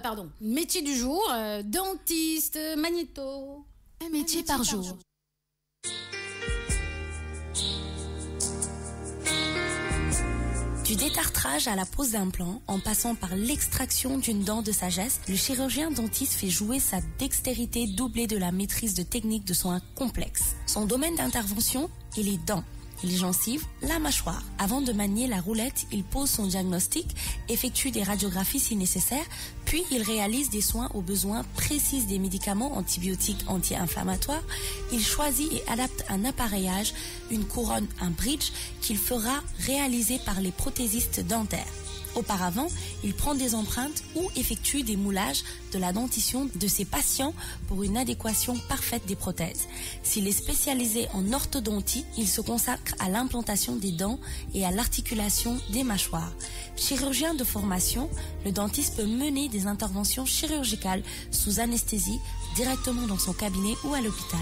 pardon, métier du jour, dentiste, magnéto. Un métier par jour. Du détartrage à la pose d'implant, en passant par l'extraction d'une dent de sagesse, le chirurgien dentiste fait jouer sa dextérité doublée de la maîtrise de techniques de soins complexes. Son domaine d'intervention est les dents, les gencives, la mâchoire. Avant de manier la roulette, il pose son diagnostic, effectue des radiographies si nécessaire, puis il réalise des soins aux besoins précis des médicaments antibiotiques anti-inflammatoires. Il choisit et adapte un appareillage, une couronne, un bridge qu'il fera réaliser par les prothésistes dentaires. Auparavant, il prend des empreintes ou effectue des moulages de la dentition de ses patients pour une adéquation parfaite des prothèses. S'il est spécialisé en orthodontie, il se consacre à l'implantation des dents et à l'articulation des mâchoires. Chirurgien de formation, le dentiste peut mener des interventions chirurgicales sous anesthésie directement dans son cabinet ou à l'hôpital.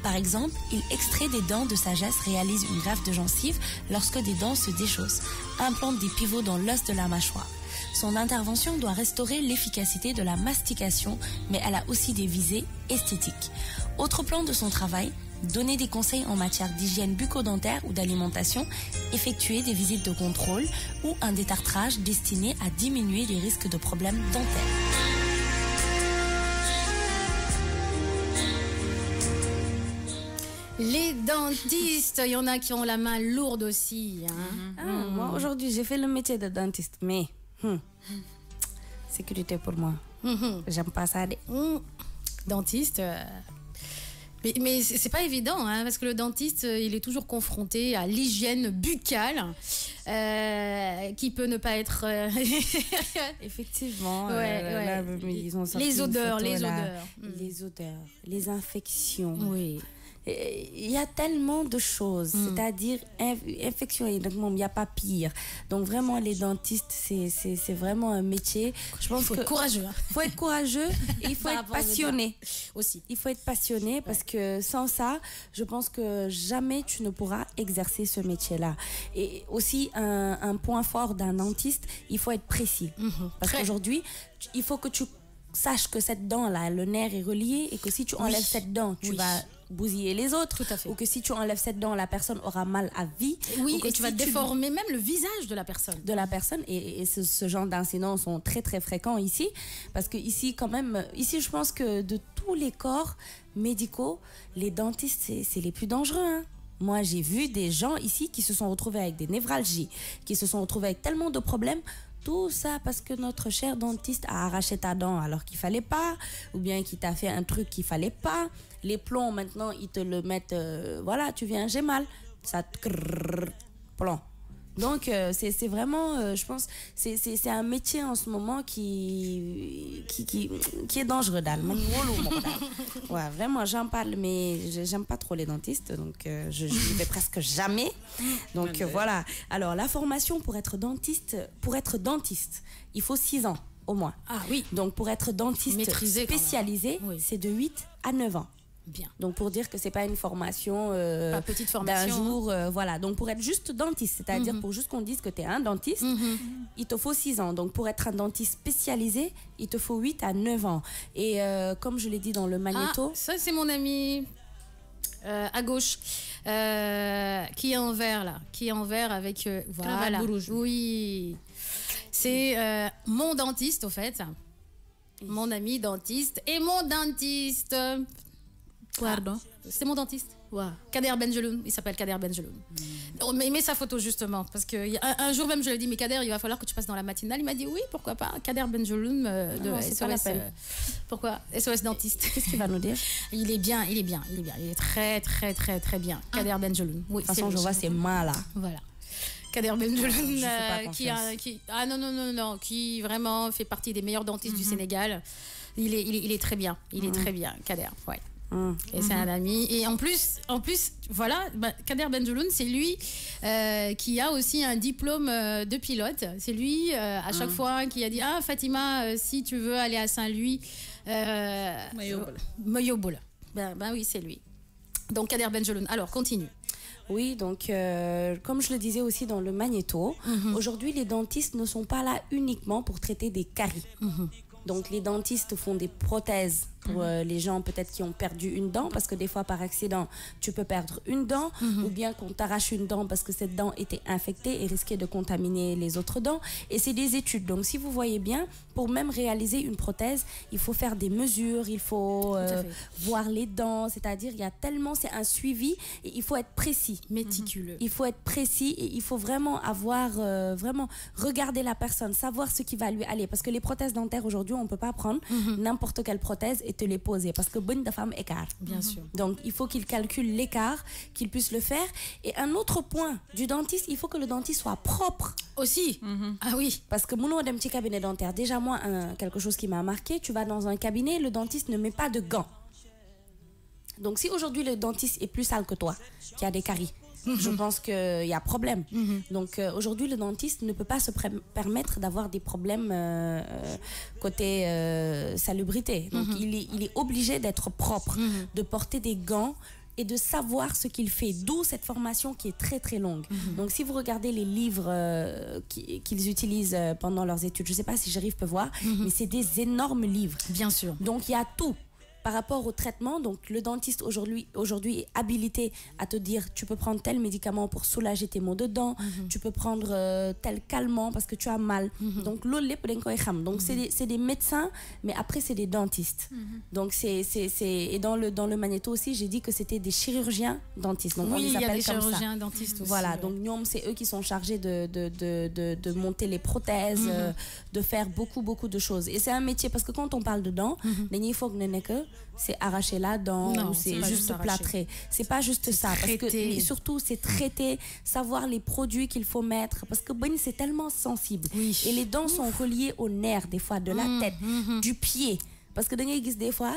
Par exemple, il extrait des dents de sagesse, réalise une greffe de gencive lorsque des dents se déchaussent, implante des pivots dans l'os de la mâchoire. Son intervention doit restaurer l'efficacité de la mastication, mais elle a aussi des visées esthétiques. Autre plan de son travail, donner des conseils en matière d'hygiène bucco-dentaire ou d'alimentation, effectuer des visites de contrôle ou un détartrage destiné à diminuer les risques de problèmes dentaires. Les dentistes, il y en a qui ont la main lourde aussi. Moi, aujourd'hui, j'ai fait le métier de dentiste, mais sécurité pour moi. J'aime pas ça. Dentiste, mais c'est pas évident, hein, parce que le dentiste, il est toujours confronté à l'hygiène buccale, qui peut ne pas être... Effectivement. Ouais. Ils ont sorti les odeurs, les odeurs, les infections. Oui. Il y a tellement de choses, c'est-à-dire infection, il n'y a pas pire. Donc vraiment, les dentistes, c'est vraiment un métier. Je pense il faut être courageux. Il faut être courageux et il faut être passionné aussi. Il faut être passionné parce que sans ça, je pense que jamais tu ne pourras exercer ce métier-là. Et aussi, un point fort d'un dentiste, il faut être précis. Parce qu'aujourd'hui, il faut que tu saches que cette dent-là, le nerf est relié et que si tu enlèves cette dent, tu vas bousiller les autres. Tout à fait. Ou que si tu enlèves cette dent, la personne aura mal à vie. Oui, ou que et tu vas déformer même le visage de la personne. Et ce genre d'incidents sont très très fréquents ici. Parce que ici, quand même, je pense que de tous les corps médicaux, les dentistes, c'est les plus dangereux, hein. Moi, j'ai vu des gens ici qui se sont retrouvés avec des névralgies, qui se sont retrouvés avec tellement de problèmes. Tout ça parce que notre cher dentiste a arraché ta dent alors qu'il fallait pas, ou bien qu'il t'a fait un truc qu'il fallait pas. Les plombs, maintenant, ils te le mettent, voilà, tu viens, j'ai mal. Ça plomb. Donc, c'est vraiment, je pense, c'est un métier en ce moment qui est dangereux, dalle. Ouais, vraiment, j'en parle, mais j'aime pas trop les dentistes, donc je n'y vais presque jamais. Donc, voilà. Alors, la formation pour être dentiste, il faut 6 ans au moins. Ah oui. Donc, pour être dentiste spécialisé, c'est de 8 à 9 ans. Bien. Donc pour dire que c'est pas une formation, pas petite formation d'un jour, voilà. Donc pour être juste dentiste, c'est-à-dire pour juste qu'on dise que tu es un dentiste, il te faut 6 ans. Donc pour être un dentiste spécialisé, il te faut 8 à 9 ans. Et comme je l'ai dit dans le magnéto... ça c'est mon ami à gauche qui est en vert là, qui est en vert avec voilà. Oui. C'est mon dentiste au fait. Mon ami dentiste et mon dentiste. Pardon. C'est mon dentiste. Kader Benjeloun, il s'appelle Kader Benjeloun. Mais met sa photo justement, parce qu'un jour même je lui ai dit, mais Kader, il va falloir que tu passes dans la matinale. Il m'a dit oui, pourquoi pas. Kader Benjeloun de SOS. Pourquoi SOS dentiste. Qu'est-ce qu'il va nous dire? Il est bien. Il est très très très très bien. Kader Benjeloun. Oui, de toute façon, je vois c'est mal là. Voilà. Kader Benjeloun, qui vraiment fait partie des meilleurs dentistes du Sénégal. Il est très bien. Il est très bien, Kader. Ouais. Et c'est un ami. Et en plus voilà, Kader Benjeloun, c'est lui qui a aussi un diplôme de pilote. C'est lui, à chaque fois, qui a dit Fatima, si tu veux aller à Saint-Louis, Moyobola. Ben oui, c'est lui. Donc Kader Benjeloun. Alors, continue. Oui, donc comme je le disais aussi dans le magnéto, aujourd'hui les dentistes ne sont pas là uniquement pour traiter des caries. Donc les dentistes font des prothèses pour les gens peut-être qui ont perdu une dent, parce que des fois par accident tu peux perdre une dent, ou bien qu'on t'arrache une dent parce que cette dent était infectée et risquait de contaminer les autres dents. Et c'est des études. Donc si vous voyez bien, pour même réaliser une prothèse, il faut faire des mesures, il faut voir les dents, c'est-à-dire il y a tellement, c'est un suivi et il faut être précis, méticuleux. Il faut être précis et il faut vraiment avoir vraiment regarder la personne, savoir ce qui va lui aller, parce que les prothèses dentaires aujourd'hui on peut pas prendre n'importe quelle prothèse et te les poser, parce que bonne de femme écart. Bien sûr. Donc il faut qu'il calcule l'écart, qu'il puisse le faire. Et un autre point du dentiste, il faut que le dentiste soit propre aussi. Ah oui, parce que mon dem petit cabinet dentaire, déjà moi quelque chose qui m'a marqué, tu vas dans un cabinet, le dentiste ne met pas de gants. Donc si aujourd'hui le dentiste est plus sale que toi, qui a des caries, je pense qu'il y a problème. Donc aujourd'hui, le dentiste ne peut pas se permettre d'avoir des problèmes côté salubrité. Donc il est obligé d'être propre, de porter des gants et de savoir ce qu'il fait. D'où cette formation qui est très très longue. Donc si vous regardez les livres qu'ils utilisent pendant leurs études, je ne sais pas si Jerif peut voir, mais c'est des énormes livres. Bien sûr. Donc il y a tout. Par rapport au traitement, donc le dentiste aujourd'hui est habilité à te dire tu peux prendre tel médicament pour soulager tes maux de dents, tu peux prendre tel calmant parce que tu as mal. Donc donc c'est des médecins, mais après c'est des dentistes. Donc et dans le magnéto aussi, j'ai dit que c'était des chirurgiens dentistes. Donc oui, on les il y a des appelle comme chirurgiens ça. dentistes aussi. Voilà, donc c'est eux qui sont chargés de monter les prothèses, de faire beaucoup de choses. Et c'est un métier, parce que quand on parle de dents, il faut que c'est arracher la dent, ou c'est juste plâtrer. C'est pas juste ça. Parce que surtout, c'est traiter, savoir les produits qu'il faut mettre. Parce que c'est tellement sensible. Oui. Et les dents sont reliées aux nerfs, des fois, de la tête, du pied. Parce que des fois,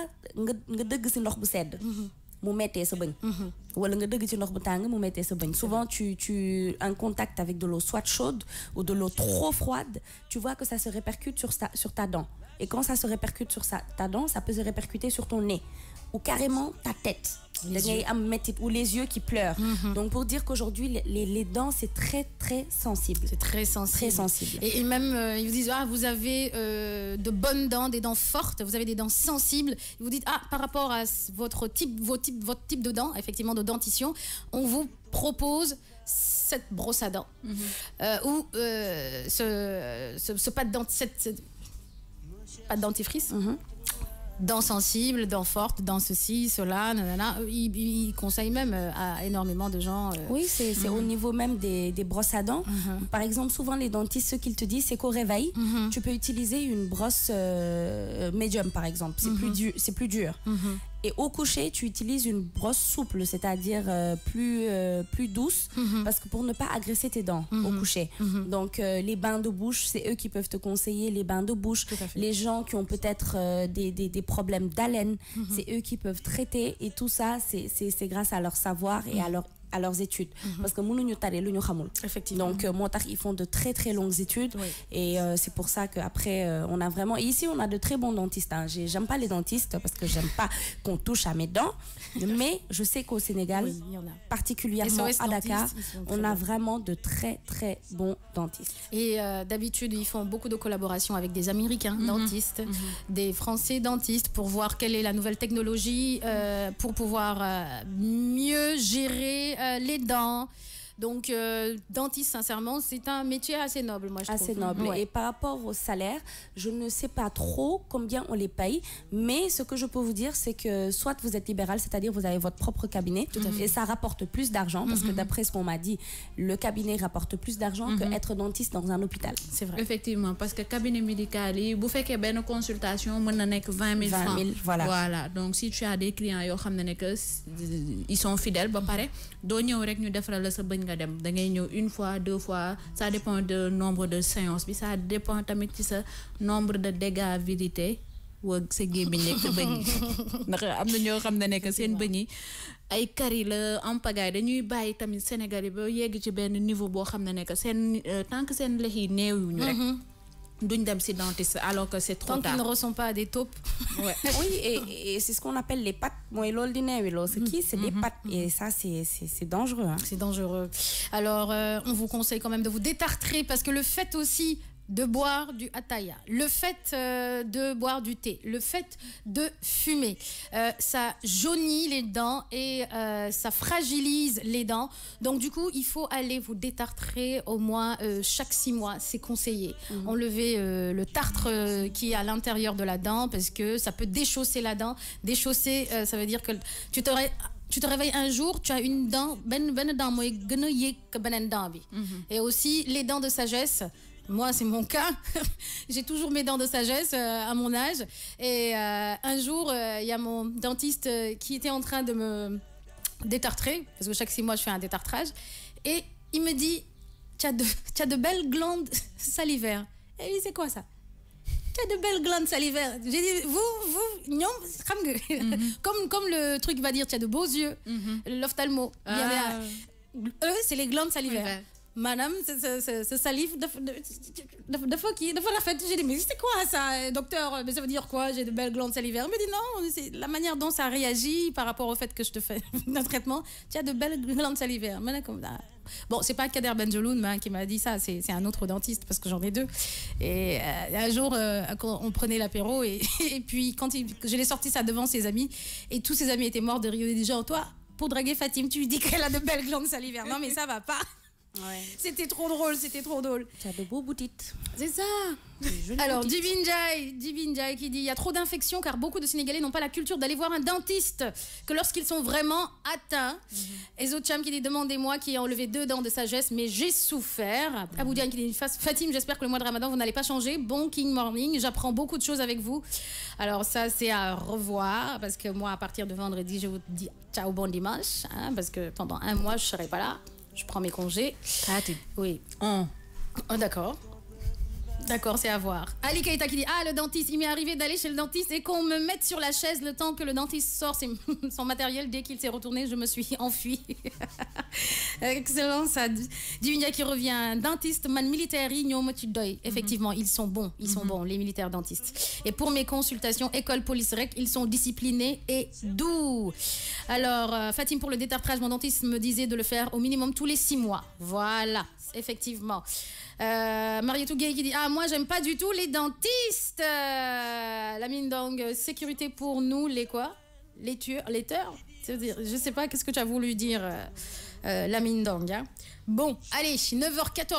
souvent tu un contact avec de l'eau soit chaude ou de l'eau trop froide, tu vois que ça se répercute sur ta dent. Et quand ça se répercute sur ta dent, ça peut se répercuter sur ton nez ou carrément ta tête. Ou les yeux qui pleurent. Donc pour dire qu'aujourd'hui les dents c'est très très sensible. C'est très sensible. Très sensible. Et même ils vous disent vous avez de bonnes dents, des dents fortes, vous avez des dents sensibles. Ils vous disent par rapport à votre type de dents, effectivement de dentition, on vous propose cette brosse à dents ou ce pas de dentifrice. Dents sensibles, dents fortes, dents ceci, cela, nanana. Ils conseillent même à énormément de gens. Oui, c'est au niveau même des brosses à dents. Par exemple, souvent les dentistes, ce qu'ils te disent, c'est qu'au réveil, tu peux utiliser une brosse médium, par exemple. C'est plus dur. Et au coucher, tu utilises une brosse souple, c'est-à-dire plus douce, parce que pour ne pas agresser tes dents au coucher. Donc, les bains de bouche, c'est eux qui peuvent te conseiller les bains de bouche. Les gens qui ont peut-être des problèmes d'haleine, c'est eux qui peuvent traiter. Et tout ça, c'est grâce à leur savoir et à leurs études. Parce que effectivement. Donc, ils font de très très longues études. Oui. Et c'est pour ça qu'après, on a vraiment... Et ici, on a de très bons dentistes. Hein. J'aime pas les dentistes parce que j'aime pas qu'on touche à mes dents. Mais je sais qu'au Sénégal, particulièrement à Dakar, on a vraiment de très très bons dentistes. Et d'habitude, ils font beaucoup de collaborations avec des Américains dentistes, des Français dentistes pour voir quelle est la nouvelle technologie pour pouvoir mieux gérer les dents. Donc, dentiste, sincèrement, c'est un métier assez noble, moi, je trouve. Assez noble. Ouais. Et par rapport au salaire, je ne sais pas trop combien on les paye, mais ce que je peux vous dire, c'est que soit vous êtes libéral, c'est-à-dire vous avez votre propre cabinet, et ça rapporte plus d'argent, parce que d'après ce qu'on m'a dit, le cabinet rapporte plus d'argent qu'être dentiste dans un hôpital. C'est vrai. Effectivement, parce que cabinet médical, vous faites une consultation, vous n'avez que 20 000 francs. 20 000, voilà. Donc, si tu as des clients, ils sont fidèles, pareil, da ngay ñëw une fois, deux fois, ça dépend du nombre de séances bi, ça dépend tamit ci sa nombre de dégâts vérité wag sa gémmiñ nekk sa bëñ ndax am na ñoo xam ne que seen bëñ yi ay kari la en pagaille dañuy bàyyi tamit Sénégal yi ba yegg ci benn niveau boo xam ne que seen tant que seen lex yi néewuñu rek duñ dem ci dentiste alors que c'est trop tard. Tant qu'ils ne ressemblent pas à des taupes. Ouais. Oui, et c'est ce qu'on appelle les pattes. Moi, c'est des pattes. Et ça, c'est dangereux. Hein. C'est dangereux. Alors, on vous conseille quand même de vous détartrer parce que le fait aussi de boire du attaya, le fait de boire du thé, le fait de fumer, ça jaunit les dents et ça fragilise les dents. Donc du coup, il faut aller vous détartrer au moins chaque 6 mois, c'est conseillé. Enlever le tartre qui est à l'intérieur de la dent parce que ça peut déchausser la dent. Déchausser, ça veut dire que tu te réveilles un jour, tu as une dent, et aussi les dents de sagesse. Moi, c'est mon cas. J'ai toujours mes dents de sagesse à mon âge. Et un jour, il y a mon dentiste qui était en train de me détartrer, parce que chaque 6 mois, je fais un détartrage. Et il me dit, tu as de belles glandes salivaires. Et il dit, c'est quoi ça? Tu as de belles glandes salivaires. J'ai dit, vous, non, comme le truc va dire, tu as de beaux yeux, l'ophtalmo. Eux, c'est les glandes salivaires. Madame, ce salive de fois la fête. J'ai dit, mais c'est quoi ça, docteur? Mais ça veut dire quoi? J'ai de belles glandes salivaires. Il me dit, non, c'est la manière dont ça réagit par rapport au fait que je te fais un traitement. Tu as de belles glandes salivaires. Bon, c'est pas Kader Benjeloun qui m'a dit ça, c'est un autre dentiste parce que j'en ai 2. Et un jour, on prenait l'apéro et puis quand je l'ai sorti ça devant ses amis et tous ses amis étaient morts de rire. Ils disaient, toi, pour draguer Fatim, tu lui dis qu'elle a de belles glandes salivaires. Non, mais ça va pas. Ouais. C'était trop drôle. Tu as de beaux boutites. C'est ça. Alors, Dibinjai qui dit, il y a trop d'infections car beaucoup de Sénégalais n'ont pas la culture d'aller voir un dentiste que lorsqu'ils sont vraiment atteints. Ezocham qui dit, demandez-moi qui a enlevé 2 dents de sagesse, mais j'ai souffert. Aboudian qui dit, Fatim, j'espère que le mois de Ramadan, vous n'allez pas changer. Bon King Morning, j'apprends beaucoup de choses avec vous. Alors ça, c'est à revoir parce que moi, à partir de vendredi, je vous dis ciao, bon dimanche, parce que pendant 1 mois, je ne serai pas là. Je prends mes congés. Oui. Oh, d'accord. D'accord, c'est à voir. Ali Keita qui dit, le dentiste, il m'est arrivé d'aller chez le dentiste et qu'on me mette sur la chaise le temps que le dentiste sort son matériel. Dès qu'il s'est retourné, je me suis enfuie. Excellent, ça. Divinia qui revient. Dentiste, man militaire, effectivement, ils sont bons. Ils sont bons, les militaires dentistes. Et pour mes consultations, école police rec, ils sont disciplinés et doux. Alors, Fatim, pour le détartrage, mon dentiste me disait de le faire au minimum tous les 6 mois. Voilà, effectivement. Marietou Gay qui dit, moi j'aime pas du tout les dentistes. La mine donc sécurité pour nous les quoi, les tueurs, c'est-à-dire, je sais pas qu'est-ce que tu as voulu dire, la mine donc, hein. Bon, allez, 9h14.